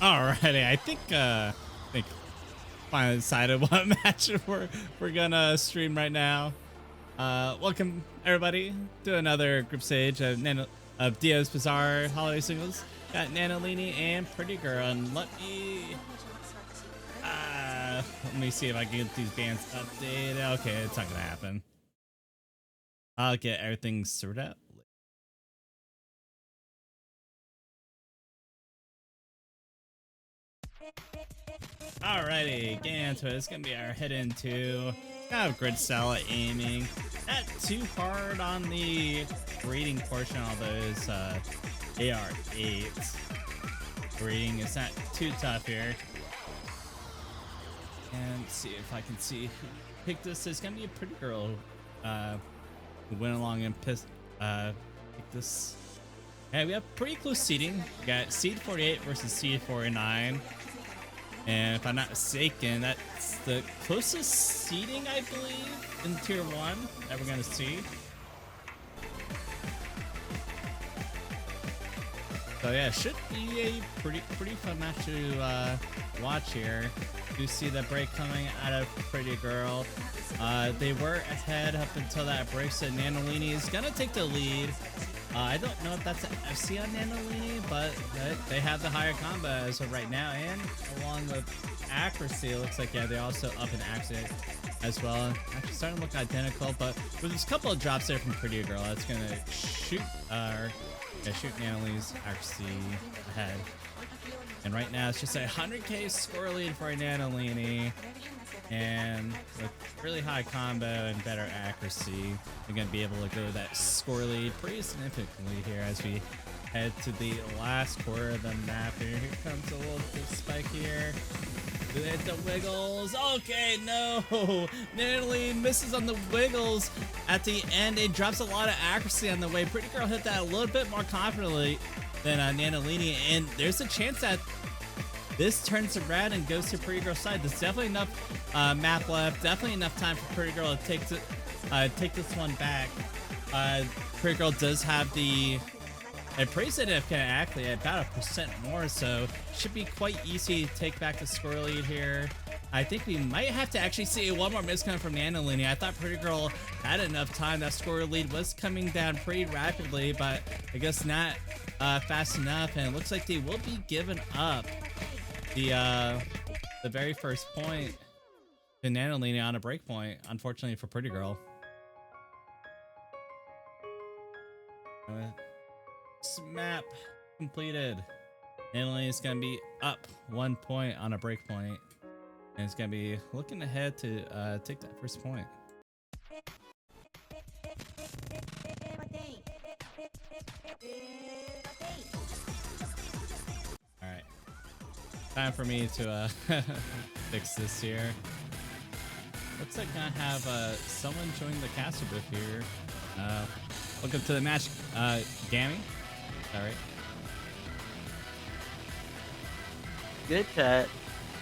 Alrighty, I think finally decided what match we're gonna stream right now. Welcome everybody to another group stage of Dio's Bizarre Holiday Singles. Got nanolini and Pretty Girl, and let me see if I can get these bands updated. Okay, it's not gonna happen. I'll get everything sorted out. Alrighty, getting into it. It's gonna be our head into kind of grid style aiming. Not too hard on the reading portion of those AR8s. Reading is not too tough here. And see if I can see who picked this. It's gonna be a Pretty Girl who went along and picked this. Yeah, we have pretty close seeding. We got seed 48 versus seed 49. And if I'm not mistaken, that's the closest seeding, I believe, in Tier 1 that we're going to see. So yeah, it should be a pretty fun match to watch here. You see the break coming out of Pretty Girl. They were ahead up until that break, so nanolini is going to take the lead. I don't know if that's an FC on nanolini, but they have the higher combo as of right now, and along with accuracy, it looks like, yeah, they're also up in accuracy as well. Actually starting to look identical, but with this couple of drops there from Pretty Girl, that's going to shoot nanolini's accuracy ahead. And right now, it's just a 100k score lead for nanolini. And with really high combo and better accuracy, we're going to be able to go that score lead pretty significantly here as we head to the last quarter of the map. Here comes a little spike here. Do they hit the wiggles? Okay, no! Nanolini misses on the wiggles at the end. It drops a lot of accuracy on the way. Pretty Girl hit that a little bit more confidently than nanolini, and there's a chance that this turns around and goes to Pretty Girl's side. There's definitely enough map left. Definitely enough time for Pretty Girl to take this one back. Pretty Girl does have the pretty significant actually about 1% more, so should be quite easy to take back the score lead here. I think we might have to actually see one more miss coming from nanolini. I thought Pretty Girl had enough time. That score lead was coming down pretty rapidly, but I guess not fast enough, and it looks like they will be giving up the very first point to nanolini on a break point, unfortunately for Pretty Girl. Map completed. nanolini is gonna be up 1 point on a break point, and it's gonna be looking ahead to take that first point. Time for me to fix this here. Looks like I have someone join the caster booth here. Welcome to the match, Gammy. All right. Good chat.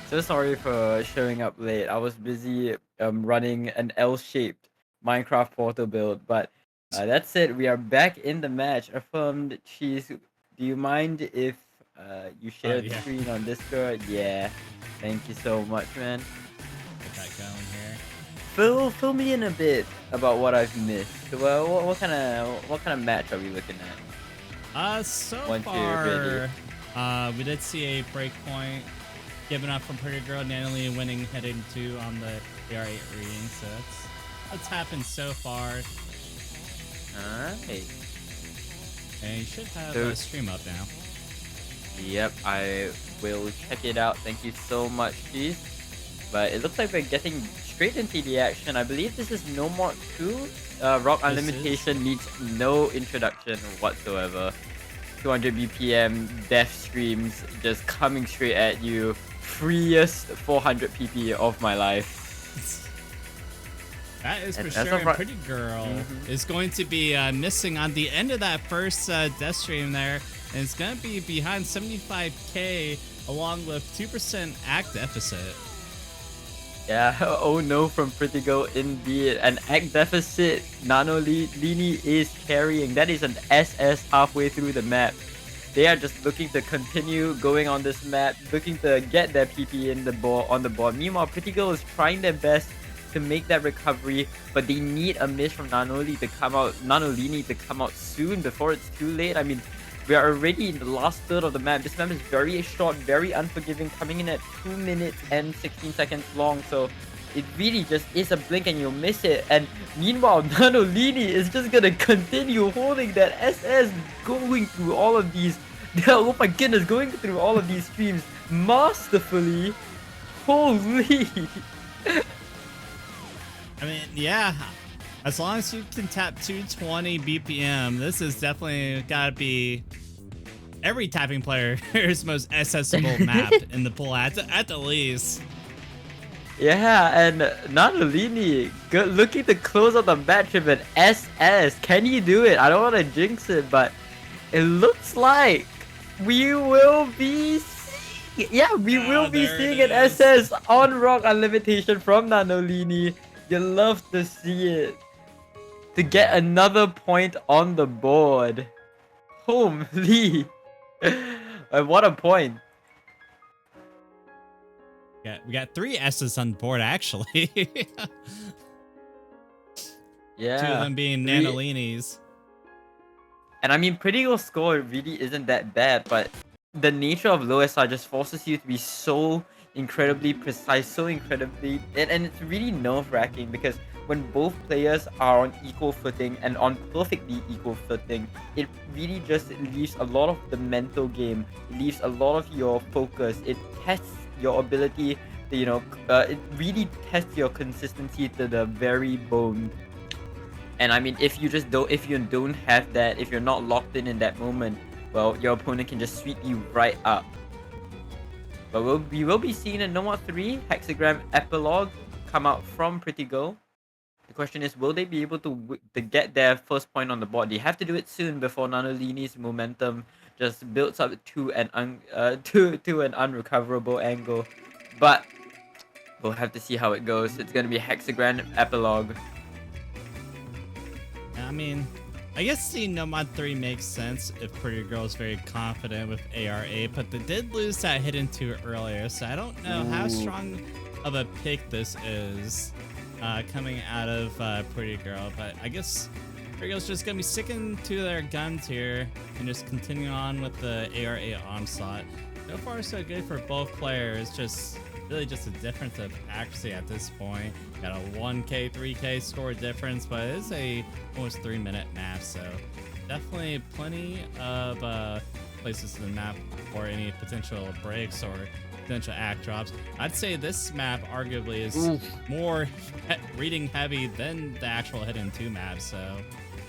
So sorry for showing up late. I was busy running an L-shaped Minecraft portal build, but that's it. We are back in the match. Affirmed Cheese. Do you mind if you share the screen on Discord? Yeah, thank you so much, man. Get that going here. Fill me in a bit about what I've missed. Well, what kind of match are we looking at? So far, we did see a break point given up from Pretty Girl, nanolini winning heading 2 on the AR8 reading. So that's happened so far. Alright. And you should have a stream up now. Yep, I will check it out. Thank you so much, Cheese. But it looks like we're getting straight into the action. I believe this is No Mod 2. Rock Unlimitation needs no introduction whatsoever. 200 BPM, death streams just coming straight at you. Freest 400 PP of my life. That is for sure. And Pretty Girl is going to be missing on the end of that first death stream there. And it's going to be behind 75k along with 2% act deficit. Yeah, oh no from Pretty Girl indeed. An act deficit nanolini is carrying. That is an SS halfway through the map. They are just looking to continue going on this map, looking to get their PP in the ball on the board. Meanwhile, Pretty Girl is trying their best to make that recovery, but they need a miss from nanolini to come out soon before it's too late. I mean, we are already in the last third of the map. This map is very short, very unforgiving, coming in at 2 minutes and 16 seconds long. So it really just is a blink and you'll miss it. And meanwhile, nanolini is just gonna continue holding that SS, going through all of these. Oh my goodness, going through all of these streams masterfully. Holy! I mean, yeah. As long as you can tap 220 BPM, this is definitely gotta be every tapping player's most accessible map in the pool at the least. Yeah, and nanolini looking to close out the match with an SS. Can he do it? I don't want to jinx it, but it looks like we will be seeing an SS on Rock Unlimitation from nanolini. You love to see it. To get another point on the board. Holy. What a point. Yeah, we got 3 S's on the board actually. Yeah. 2 of them being nanolinis. And I mean, Pretty Girl's score really isn't that bad, but the nature of low SR just forces you to be so incredibly precise, so incredibly... And it's really nerve-wracking because when both players are on equal footing and on perfectly equal footing, it really just leaves a lot of the mental game. It leaves a lot of your focus. It tests your ability to, you know, it really tests your consistency to the very bone. And I mean, if you don't have that, if you're not locked in that moment, well, your opponent can just sweep you right up. But we will be seeing a Nomad 3 Hexagram Epilogue come out from Pretty Girl. The question is, will they be able to get their first point on the board? They have to do it soon before nanolini's momentum just builds up to an unrecoverable angle. But we'll have to see how it goes. It's gonna be a Hexagram Epilogue. I mean, I guess the Nomad 3 makes sense if Pretty Girl is very confident with AR8, but they did lose that hidden 2 earlier, so I don't know how strong of a pick this is coming out of Pretty Girl, but I guess Pretty Girl's just going to be sticking to their guns here and just continue on with the AR8 onslaught. So far, so good for both players, just really just a difference of accuracy at this point. Got a 1K, 3K score difference, but it is a almost 3-minute map, so definitely plenty of places in the map for any potential breaks or potential act drops. I'd say this map arguably is more reading heavy than the actual hidden 2 map, so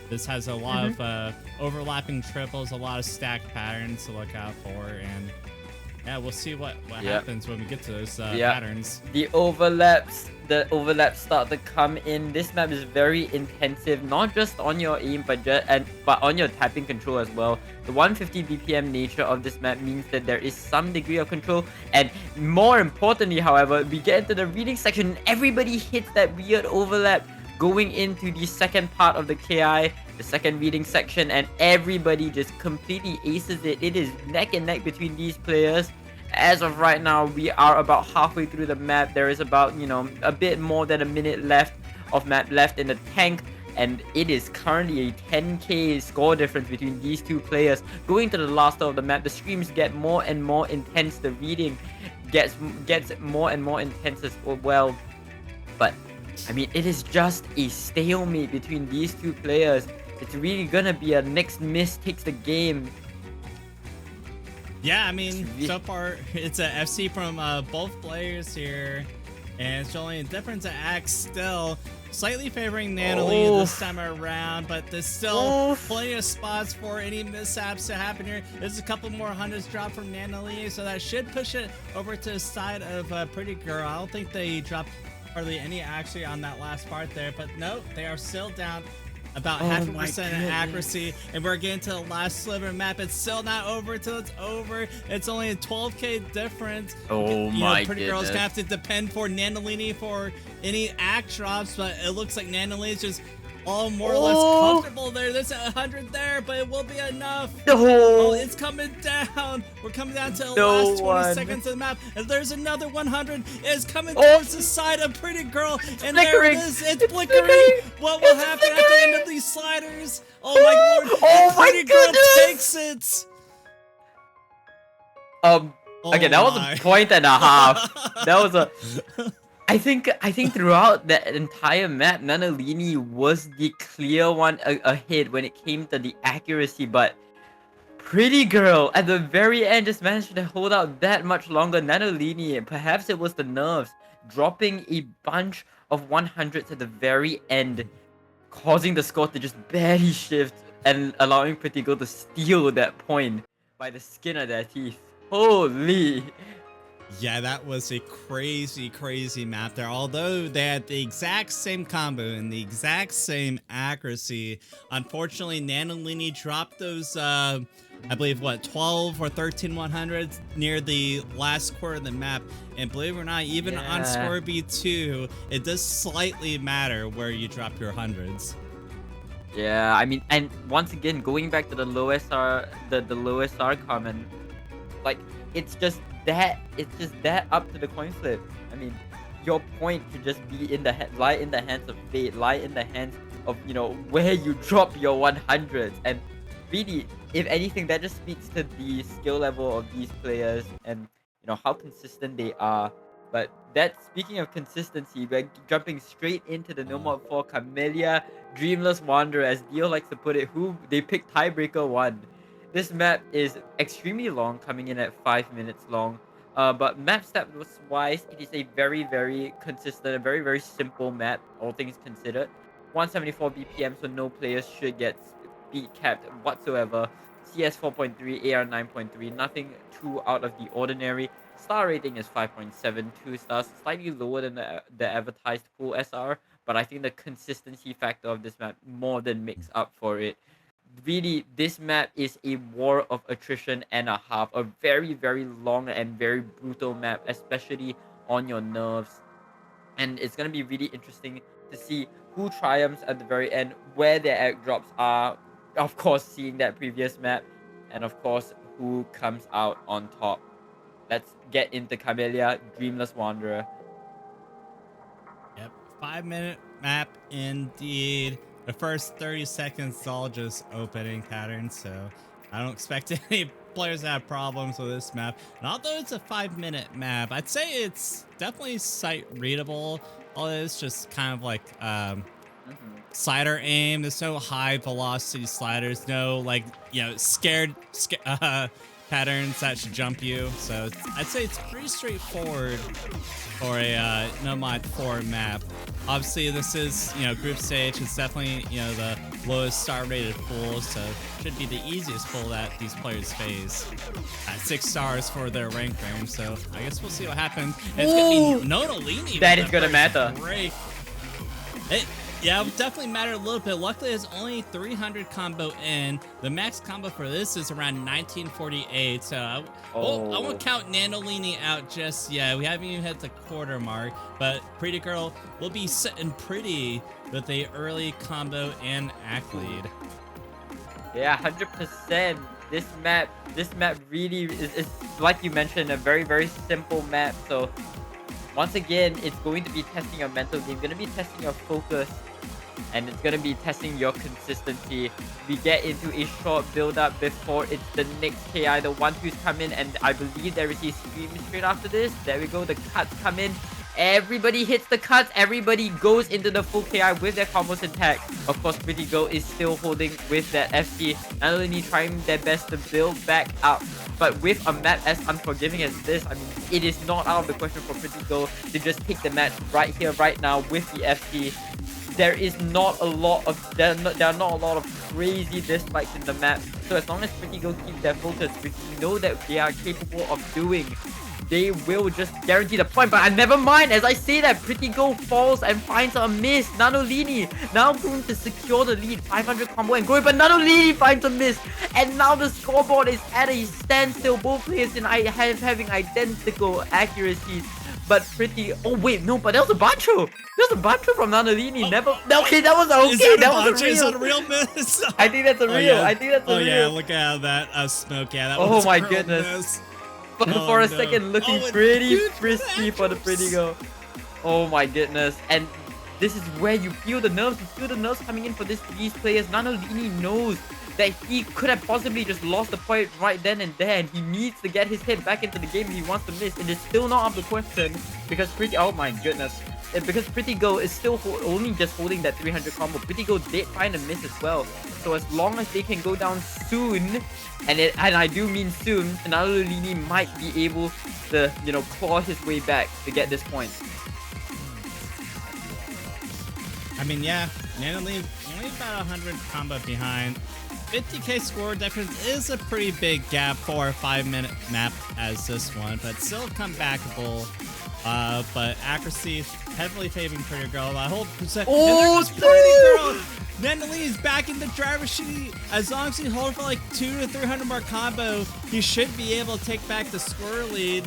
this has a lot of overlapping triples, a lot of stacked patterns to look out for, and yeah, we'll see what happens when we get to those patterns. The overlaps start to come in. This map is very intensive, not just on your aim, but on your tapping control as well. The 150 BPM nature of this map means that there is some degree of control, and more importantly, however, we get into the reading section and everybody hits that weird overlap going into the second part of the KI, the second reading section, and everybody just completely aces it. It is neck and neck between these players. As of right now, we are about halfway through the map. There is about, you know, a bit more than a minute left of map left in the tank, and it is currently a 10k score difference between these 2 players. Going to the last third of the map, the streams get more and more intense. The reading gets more and more intense as well. But I mean, it is just a stalemate between these 2 players. It's really gonna be a next miss takes the game. Yeah, I mean, so far it's a FC from both players here, and it's only a difference of acts still slightly favoring nanolini this time around, but there's still plenty of spots for any mishaps to happen here. There's a couple more hundreds dropped from nanolini, so that should push it over to the side of Pretty Girl. I don't think they dropped hardly any actually on that last part there, but no, they are still down about 0.5% in accuracy, and we're getting to the last sliver of map. It's still not over till it's over. It's only a 12k difference. Pretty Girl's gonna have to depend for nanolini for any act drops, but it looks like nanolini is just all more or less comfortable there. There's 100 there, but it will be enough. No. Oh, it's coming down. We're coming down to the last 20 one. seconds of the map. And there's another 100. It's coming towards the side of Pretty Girl. And there it is. It's flickering. What will happen at the end of these sliders? Oh my lord. Oh my Pretty Girl goodness. takes it. Okay, that was a point and a half. That was a. I think throughout the entire map, Nanolini was the clear one ahead when it came to the accuracy, but Pretty Girl at the very end just managed to hold out that much longer. Nanolini, perhaps it was the nerves, dropping a bunch of 100s at the very end, causing the score to just barely shift and allowing Pretty Girl to steal that point by the skin of their teeth. Holy! Yeah, that was a crazy map there. Although they had the exact same combo and the exact same accuracy, unfortunately, Nanolini dropped those, I believe, what, 12 or 13 100s near the last quarter of the map. And believe it or not, even on Score B2, it does slightly matter where you drop your hundreds. Yeah, I mean, and once again, going back to the lowest R, the lowest R comment, like, it's just that up to the coin flip. I mean, your point could just be lie in the hands of fate, lie in the hands of, you know, where you drop your 100s. And really, if anything, that just speaks to the skill level of these players and, you know, how consistent they are. But that, speaking of consistency, we're jumping straight into the No Mod 4 Camellia Dreamless Wanderer, as Dio likes to put it, who they picked tiebreaker 1. This map is extremely long, coming in at 5 minutes long. But map stats wise, it is a very consistent, a very simple map, all things considered. 174 BPM, so no players should get speed capped whatsoever. CS 4.3, AR 9.3, nothing too out of the ordinary. Star rating is 5.72 stars, slightly lower than the advertised full SR, but I think the consistency factor of this map more than makes up for it. Really, this map is a war of attrition and a half. A very long and very brutal map, especially on your nerves. And it's going to be really interesting to see who triumphs at the very end, where their egg drops are. Of course, seeing that previous map. And of course, who comes out on top. Let's get into Camellia Dreamless Wanderer. Yep, 5-minute map indeed. The first 30 seconds is all just opening patterns, so I don't expect any players to have problems with this map. And although it's a 5-minute map, I'd say it's definitely sight readable. All it is just kind of like slider aim. There's no high velocity sliders, no like, you know, scared patterns that should jump you. So I'd say it's pretty straightforward for a No Mod 4 map. Obviously, this is, you know, group stage. It's definitely, you know, the lowest star rated pool, so should be the easiest pool that these players face. 6 stars for their rank range, so I guess we'll see what happens. And it's gonna be Nanolini. That is gonna matter. Break. Yeah, it would definitely matter a little bit. Luckily, it's only 300 combo in. The max combo for this is around 1948. So I won't count Nanolini out just yet. We haven't even hit the quarter mark. But Pretty Girl will be sitting pretty with a early combo and act lead. Yeah, 100%. This map really is like you mentioned, a very simple map. So once again, it's going to be testing your mental game, going to be testing your focus, and it's going to be testing your consistency. We get into a short build-up before it's the next KI, the 1-2s come in, and I believe there is a scream straight after this. There we go, the cuts come in. Everybody hits the cuts, everybody goes into the full KI with their combos intact. Of course, Pretty Girl is still holding with that FP, not only trying their best to build back up, but with a map as unforgiving as this, I mean, it is not out of the question for Pretty Girl to just take the match right here, right now with the FP. There are not a lot of crazy dislikes in the map, so as long as Pretty Girl keeps their focus, which we know that they are capable of doing, they will just guarantee the point. But never mind, as I say that, Pretty Girl falls and finds a miss. Nanolini now going to secure the lead, 500 combo and going, but Nanolini finds a miss, and now the scoreboard is at a standstill. Both players having identical accuracies, but pretty. Oh wait, no, but that was a Bancho. That was a Bancho from nanolini. Never. Okay, that was okay. That was a Is that a real. real miss? I think that's a real. Yeah. I think that's a Oh real. yeah, look at that smoke. Yeah, that Oh was my a real goodness. miss. But Oh, for a no. second, looking Oh, and pretty huge frisky for the pretty matchups. girl. Oh my goodness. And this is where you feel the nerves. You feel the nerves coming in for these players. Nanolini knows that he could have possibly just lost the point right then and there. And he needs to get his head back into the game if he wants to miss. It is still not up the question because Pretty... Oh my goodness. Because Pretty Girl is still only just holding that 300 combo. Pretty Girl did find a miss as well. So as long as they can go down soon, and I do mean soon, Nanolini might be able to, you know, claw his way back to get this point. I mean, yeah, Nanolini only about 100 combo behind. 50k score difference is a pretty big gap for a 5-minute map as this one, but still comebackable. But accuracy heavily favoring Pretty Girl. I hold percent. Oh, Pretty Girl! Nanolini is back in the driver's seat. As long as he holds for like 200 to 300 more combo, he should be able to take back the score lead.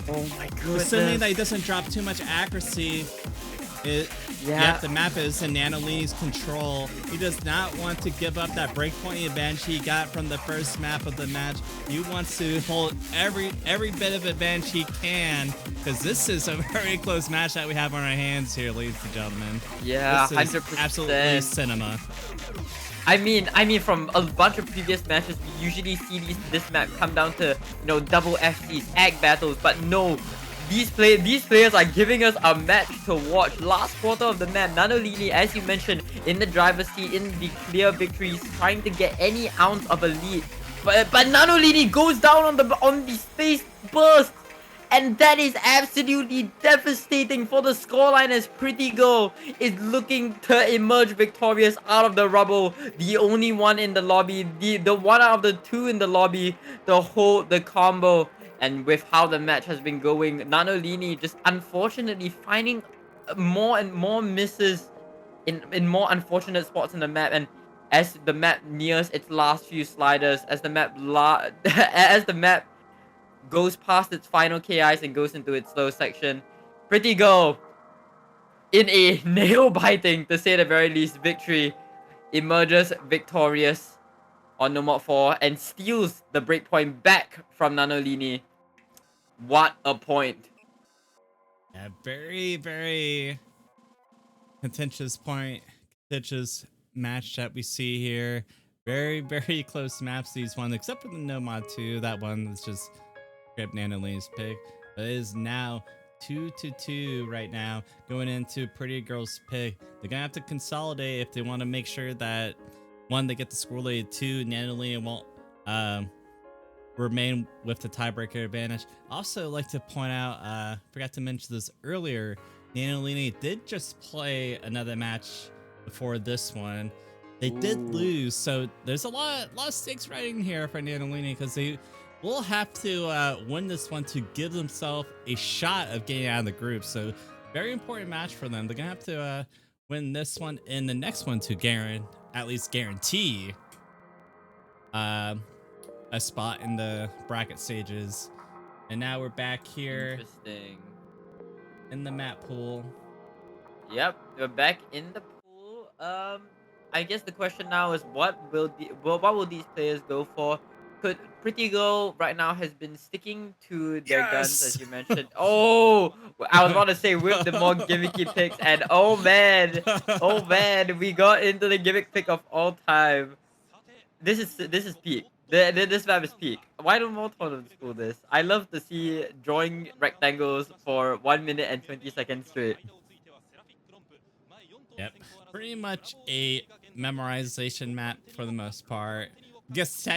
Oh my goodness. Assuming that he doesn't drop too much accuracy. Yep, the map is in Nanolini's control. He does not want to give up that breakpoint advantage he got from the first map of the match. He wants to hold every bit of advantage he can, because this is a very close match that we have on our hands here, ladies and gentlemen. Yeah, this is 100%. absolutely cinema. I mean, from a bunch of previous matches, we usually see this map come down to, you know, double FCs, egg battles, but no. These players are giving us a match to watch. Last quarter of the map, Nanolini, as you mentioned, in the driver's seat, in the clear victories, trying to get any ounce of a lead. But Nanolini goes down on the space burst, and that is absolutely devastating for the scoreline as Pretty Girl is looking to emerge victorious out of the rubble. The only one in the lobby, the one out of the two in the lobby to hold the combo. And with how the match has been going, Nanolini just unfortunately finding more and more misses in more unfortunate spots in the map. And as the map nears its last few sliders, as the map goes past its final KIs and goes into its slow section, Pretty Girl, in a nail-biting, to say the very least, victory, emerges victorious on No Mod 4 and steals the breakpoint back from Nanolini. What a point. Yeah, very, very contentious point. Contentious match that we see here. Very, very close maps, these ones, except for the No Mod 2. That one was just straight Nanolini's pick. But it is now 2-2 right now, going into Pretty Girl's pick. They're gonna have to consolidate if they want to make sure that, one, they get the score lead, two, Nanolini won't remain with the tiebreaker advantage. Also, like to point out, forgot to mention this earlier, Nanolini did just play another match before this one. They did lose, so there's a lot of stakes riding here for Nanolini, because they will have to win this one to give themselves a shot of getting out of the group. So very important match for them. They're gonna have to win this one and the next one to at least guarantee a spot in the bracket stages. And now we're back here. Interesting. In the map pool. Yep, we're back in the pool. I guess the question now is what will these players go for? Could Pretty Girl right now has been sticking to their guns, as you mentioned. Oh, I was about to say with the more gimmicky picks, and oh man, we got into the gimmick pick of all time. This is peak. This map is peak. Why don't more tournaments pull this? I love to see drawing rectangles for 1 minute and 20 seconds straight. Yep, pretty much a memorization map for the most part. I guess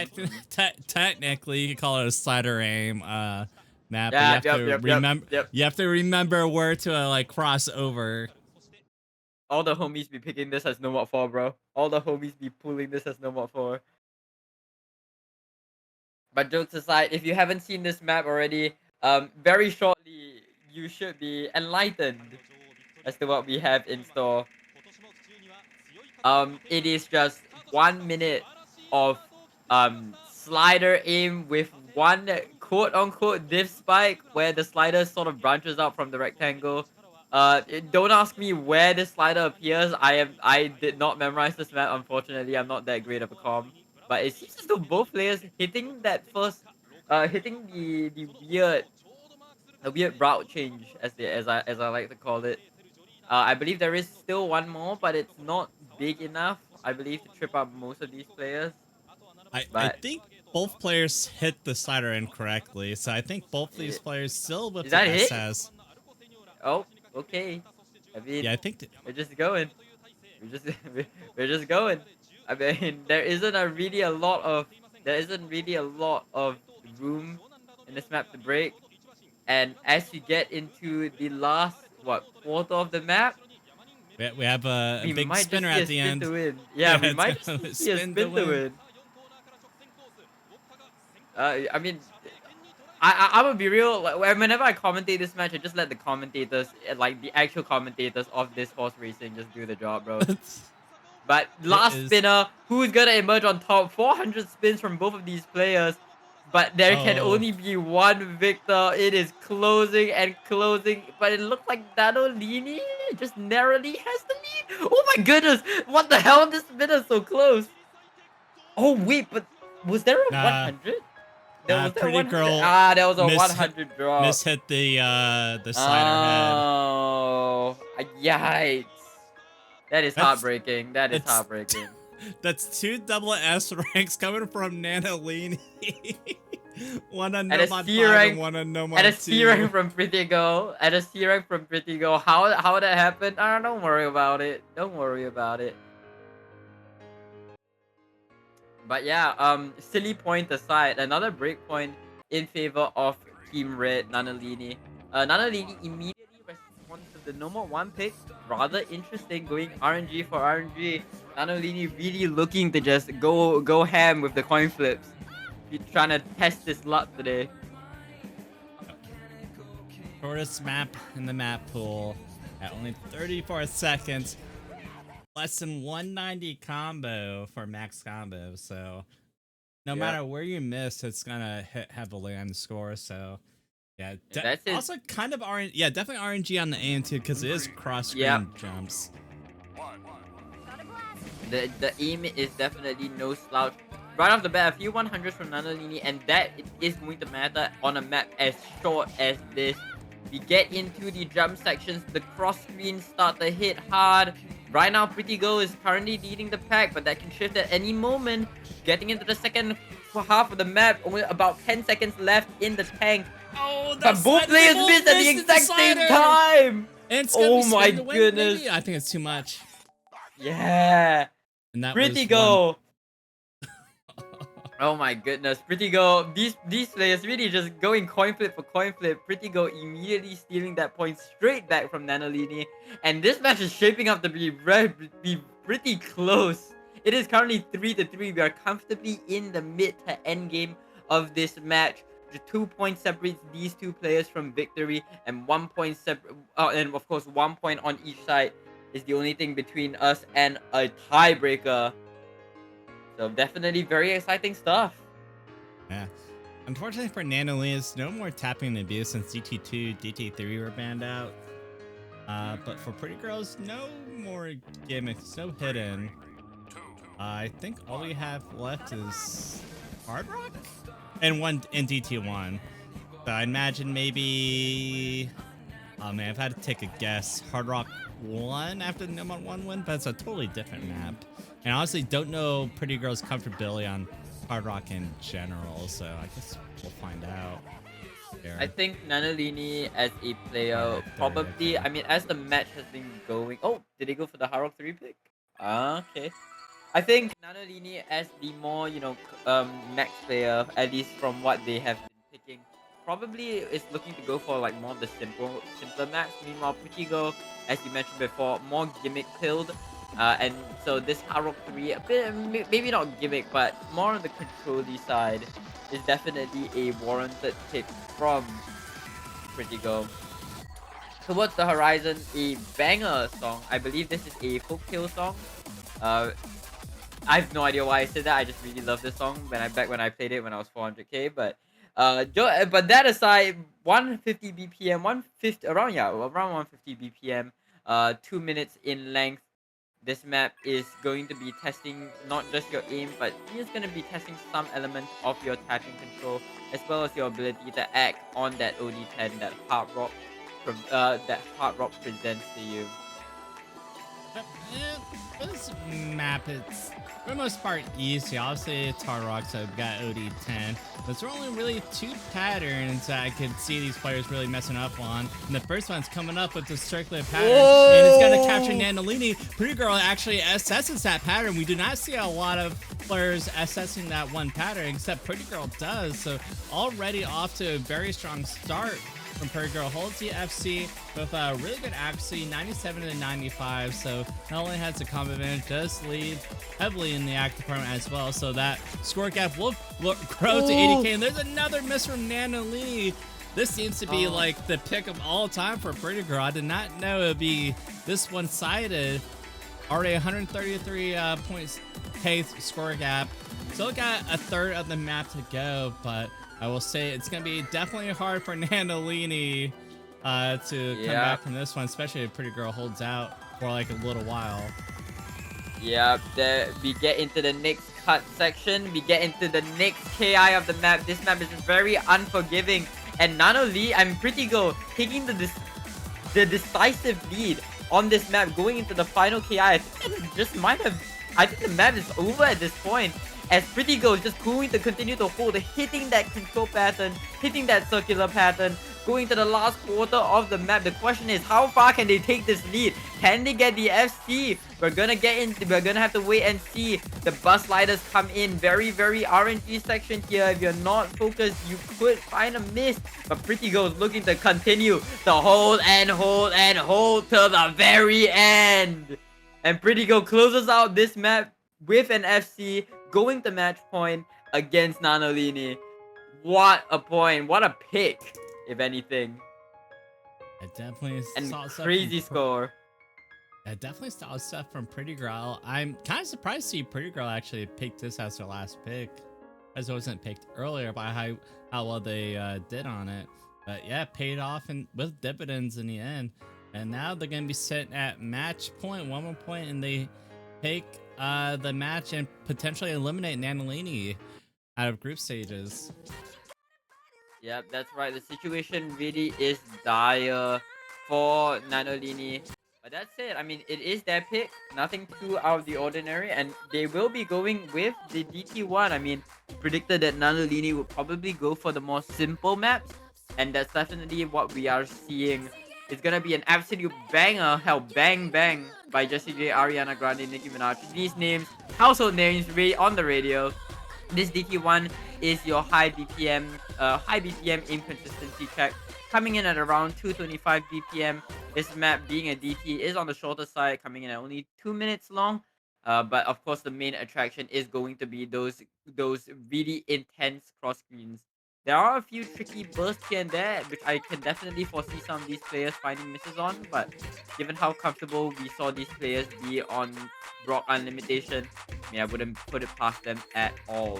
technically you could call it a slider aim map. Yeah, but you have to remember where to like cross over. All the homies be picking this as No Mod 4, bro. All the homies be pulling this as No Mod 4. But jokes aside, if you haven't seen this map already, very shortly you should be enlightened as to what we have in store. It is just 1 minute of slider aim with one quote-unquote div spike where the slider sort of branches out from the rectangle. Don't ask me where this slider appears. I did not memorize this map, unfortunately. I'm not that great of a comm. But it seems as though both players hitting that first, hitting the weird route change as I like to call it. I believe there is still one more, but it's not big enough, I believe, to trip up most of these players. I But think both players hit the slider incorrectly, so I think both these yeah, players still with is the that hit? SS. Oh, okay. I mean, Yeah, I think. we're just going. We're just we're just going. I mean, there isn't really a lot of room in this map to break. And as you get into the last quarter of the map, We have a we big might just spinner see at a the spin end. to win. Yeah, Yeah, we it's might just gonna see a spin to spin to win. win. I mean, I'm gonna be real. Whenever I commentate this match, I just let the commentators, like the actual commentators of this horse racing, just do the job, bro. But It last is. spinner, who's gonna emerge on top? 400 spins from both of these players, but there can Oh, only be one victor. It is closing and closing, but it looks like nanolini just narrowly has the lead. Oh my goodness! What the hell? This spinner so close. Oh wait, but was there a nah, 100? nah. Was there a Pretty 100? girl Ah, there was a miss 100 drop. hit the slider head. Oh, yikes! That is That's heartbreaking. That is that's heartbreaking. that's two double S ranks coming from Nanolini. One on And a Nomad C 5 and rank, one on and a Nomad C 2. rank from Pretty Go, and a C rank from Pretty Go. How that happened? Don't worry about it. Don't worry about it. But yeah, silly point aside, another break point in favor of Team Red, Nanolini. Nanolini immediately responds to the normal one pick. Rather interesting, going RNG for RNG. Nanolini really looking to just go ham with the coin flips. He's trying to test his luck today. Shortest map in the map pool at only 34 seconds. Less than 190 combo for max combo. So no matter where you miss, it's gonna hit heavily on the score. So yeah, That's it. also kind of RNG. Yeah, definitely RNG on the AM too because it is cross screen jumps. The aim is definitely no slouch. Right off the bat, a few 100s from Nanolini, and that is going to matter on a map as short as this. We get into the jump sections, the cross screens start to hit hard. Right now, Pretty Girl is currently leading the pack, but that can shift at any moment. Getting into the second half of the map, only about 10 seconds left in the tank. Oh, but both players missed at the exact same time. And it's oh my to win, goodness! maybe? I think it's too much. Yeah, and that Pretty was Girl. Oh my goodness, Pretty Girl. These players really just going coin flip for coin flip. Pretty Girl immediately stealing that point straight back from Nanolini. And this match is shaping up to be pretty close. It is currently 3-3. We are comfortably in the mid to end game of this match. The 2 points separates these two players from victory, and 1 point and of course 1 point on each side is the only thing between us and a tiebreaker. So definitely very exciting stuff. Yeah. Unfortunately for Nanolini, no more tapping and abuse since DT2, DT3 were banned out. But for Pretty Girls, no more gimmicks, no hidden. I think all we have left is Hard Rock and one in DT1. So I imagine maybe. Oh man, I've had to take a guess. Hard Rock 1 after the Nomad 1 win, but it's a totally different map. And honestly, don't know Pretty Girl's comfortability on Hard Rock in general, so I guess we'll find out. Here. I think Nanolini as a player probably. I mean, as the match has been going. Oh, did they go for the Hard Rock 3 pick? Okay. I think Nanolini as the more max player, at least from what they have been picking, probably is looking to go for like more of the simpler maps. Meanwhile, Pretty Girl, as you mentioned before, more gimmick pilled. And so this Hard Rock 3, a bit, maybe not gimmick, but more on the control-y side, is definitely a warranted pick from Pretty Girl. Towards the Horizon, a banger song. I believe this is a folktale song. I have no idea why I said that. I just really love this song when I played it when I was 400k. But But that aside, 150 BPM, 150 around 150 BPM, 2 minutes in length. This map is going to be testing not just your aim, but it's going to be testing some elements of your tapping control, as well as your ability to act on that OD10 that Hard Rock presents to you. This map, it's for the most part easy. Obviously, it's Hard Rock, so we've got OD10. But there are only really 2 patterns that I could see these players really messing up on. And the first one's coming up with the circular pattern, and it's going to capture nanolini. Pretty Girl actually assesses that pattern. We do not see a lot of players assessing that one pattern, except Pretty Girl does. So already off to a very strong start from Pretty Girl. Holds the FC with a really good accuracy, 97 to 95. So not only has the combo advantage, does lead heavily in the act department as well. So that score gap will grow to 80k. And there's another miss from nanolini. This seems to be like the pick of all time for Pretty Girl. I did not know it would be this one-sided. Already 133 points K score gap. Still got a third of the map to go, but I will say it's going to be definitely hard for nanolini to come back from this one, especially if Pretty Girl holds out for like a little while. Yeah, we get into the next cut section. We get into the next KI of the map. This map is very unforgiving. And Pretty Girl taking the decisive lead on this map, going into the final KI. I think the map is over at this point, as Pretty Girl is just going to continue to hold, hitting that control pattern, hitting that circular pattern, going to the last quarter of the map. The question is, how far can they take this lead? Can they get the FC? We're gonna have to wait and see. The bus sliders come in. Very, very RNG section here. If you're not focused, you could find a miss. But Pretty Girl is looking to continue to hold and hold and hold till the very end. And Pretty Girl closes out this map with an FC, going to match point against nanolini. What a point. What a pick, if anything. It definitely and crazy score. Yeah, definitely solid stuff from Pretty Girl. I'm kind of surprised to see Pretty Girl actually picked this as their last pick, as it wasn't picked earlier by how well they did on it. But yeah, paid off and with dividends in the end. And now they're going to be sitting at match point, 1 more point, and they take the match and potentially eliminate nanolini out of group stages. Yep, that's right. The situation really is dire for nanolini. But that's it. I mean, it is their pick. Nothing too out of the ordinary. And they will be going with the DT1. I mean, predicted that nanolini would probably go for the more simple maps. And that's definitely what we are seeing. It's gonna be an absolute banger. Hell, bang bang by Jessie J, Ariana Grande, Nicki Minaj. These names, household names, on the radio. This DT1 is your high BPM inconsistency check, coming in at around 225 BPM. This map, being a DT, is on the shorter side, coming in at only 2 minutes long. But of course, the main attraction is going to be those really intense cross screens. There are a few tricky bursts here and there, which I can definitely foresee some of these players finding misses on. But given how comfortable we saw these players be on Rock Unlimitation, I mean, I wouldn't put it past them at all.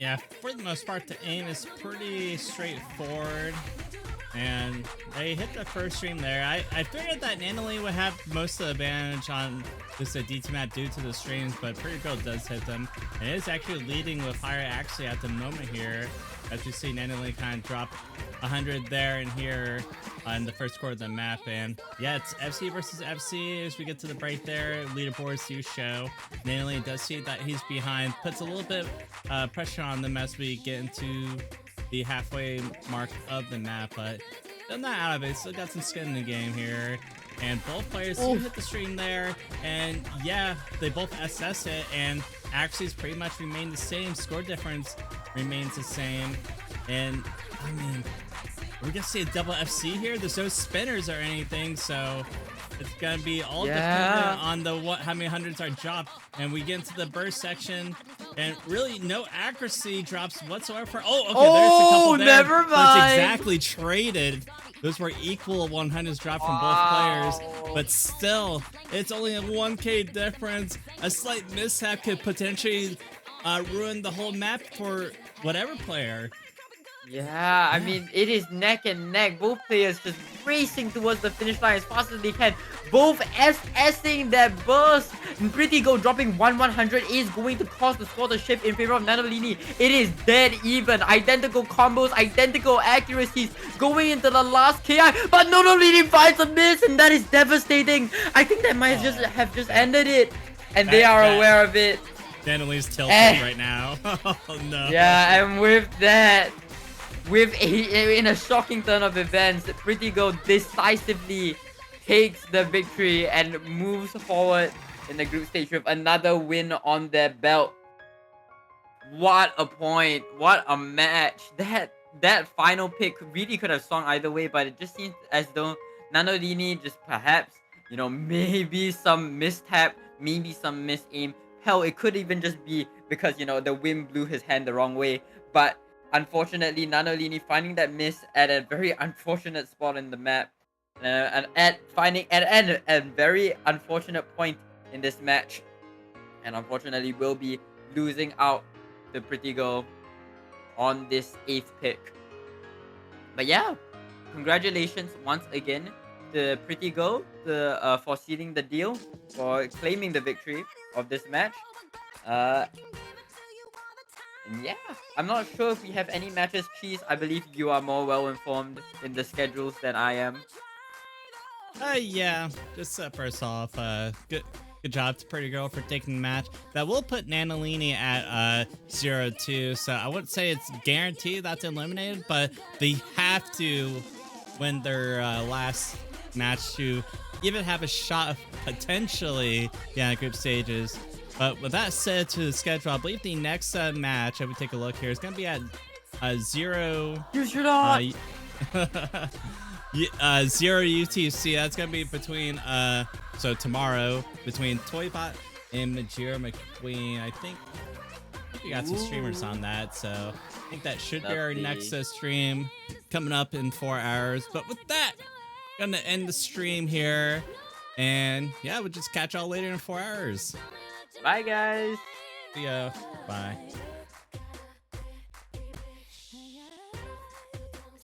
Yeah, for the most part, the aim is pretty straightforward. And they hit the first stream there. I figured that nanolini would have most of the advantage on this DT map due to the streams, but Pretty Girl does hit them. And it is actually leading with higher accuracy at the moment here. As you see, nanolini kind of drop 100 there and here on the first quarter of the map. And yeah, it's FC versus FC as we get to the break there. Leaderboards do show. nanolini does see that he's behind, puts a little bit pressure on them as we get into the halfway mark of the map, but still not out of it. Still got some skin in the game here, and both players do hit the stream there, and yeah, they both assess it, and accuracies pretty much remain the same. Score difference remains the same, and I mean, we're gonna see a double FC here. There's no spinners or anything, so it's gonna be all dependent on how many hundreds are dropped. And we get into the burst section, and really no accuracy drops whatsoever. There's a couple there. Never mind. But it's exactly traded. Those were equal 100s dropped from both players, but still, it's only a 1k difference. A slight mishap could potentially ruin the whole map for whatever player. Yeah, I mean, it is neck and neck. Both players just racing towards the finish line as fast as they can. Both SSing that burst. Pretty Go dropping 100 is going to cause the score to shift in favor of nanolini. It is dead even. Identical combos, identical accuracies going into the last KI. But nanolini finds a miss, and that is devastating. I think that might have just ended it. And they are aware of it. Nanolini's tilted right now. Oh no. Yeah, and with that, in a shocking turn of events, Pretty Go decisively takes the victory and moves forward in the group stage with another win on their belt. What a point! What a match! That final pick really could have swung either way, but it just seems as though nanolini just perhaps, you know, maybe some mistap, maybe some misaim. Hell, it could even just be because, you know, the wind blew his hand the wrong way. But unfortunately, nanolini finding that miss at a very unfortunate spot in the map, and finding at a very unfortunate point in this match, and unfortunately will be losing out to Pretty Go on this 8th pick. But yeah, congratulations once again to Pretty Go for sealing the deal, for claiming the victory of this match. And yeah, I'm not sure if we have any matches, Cheese. I believe you are more well informed in the schedules than I am. Yeah. Just first off, good job to Pretty Girl for taking the match. That will put nanolini at 0-2. So I wouldn't say it's guaranteed that's eliminated, but they have to win their last match to even have a shot of potentially group stages. But with that said, to the schedule, I believe the next match, if we take a look here, is going to be at 0. You should not. 0 UTC. That's going to be between, so tomorrow, between Toybot and Majira McQueen. I think we got some streamers on that, so I think that should be our next stream coming up in 4 hours. But with that, I'm going to end the stream here. And yeah, we'll just catch y'all later in 4 hours. Bye, guys. See ya. Bye.